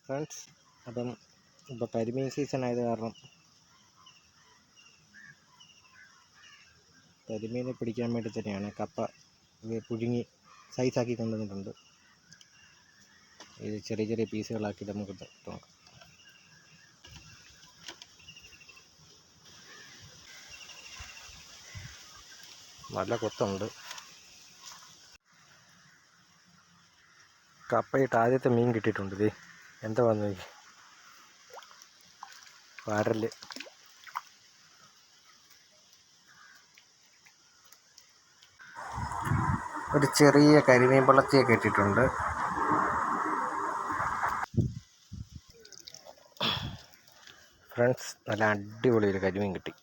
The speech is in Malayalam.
ഫ്രണ്ട്സ്, അപ്പം ഇപ്പോൾ കരിമീൻ സീസൺ ആയത് കാരണം കരിമീനെ പിടിക്കാൻ വേണ്ടി തന്നെയാണ് കപ്പ പുഴുങ്ങി സൈസാക്കി കൊണ്ടുവന്നിട്ടുണ്ട്. ഇത് ചെറിയ ചെറിയ പീസുകളാക്കി നമുക്ക് നോക്കാം. നല്ല കൊത്തുണ്ട്. കപ്പയിട്ട് ആദ്യത്തെ മീൻ കിട്ടിയിട്ടുണ്ട്. ഇത് എന്താ വന്നു വാരല്. ഒരു ചെറിയ കരിമീൻ പൊള്ളത്തിയൊക്കെ ഇട്ടിട്ടുണ്ട്. ഫ്രണ്ട്സ്, നല്ല അടിപൊളി ഒരു കരിമീൻ കിട്ടി.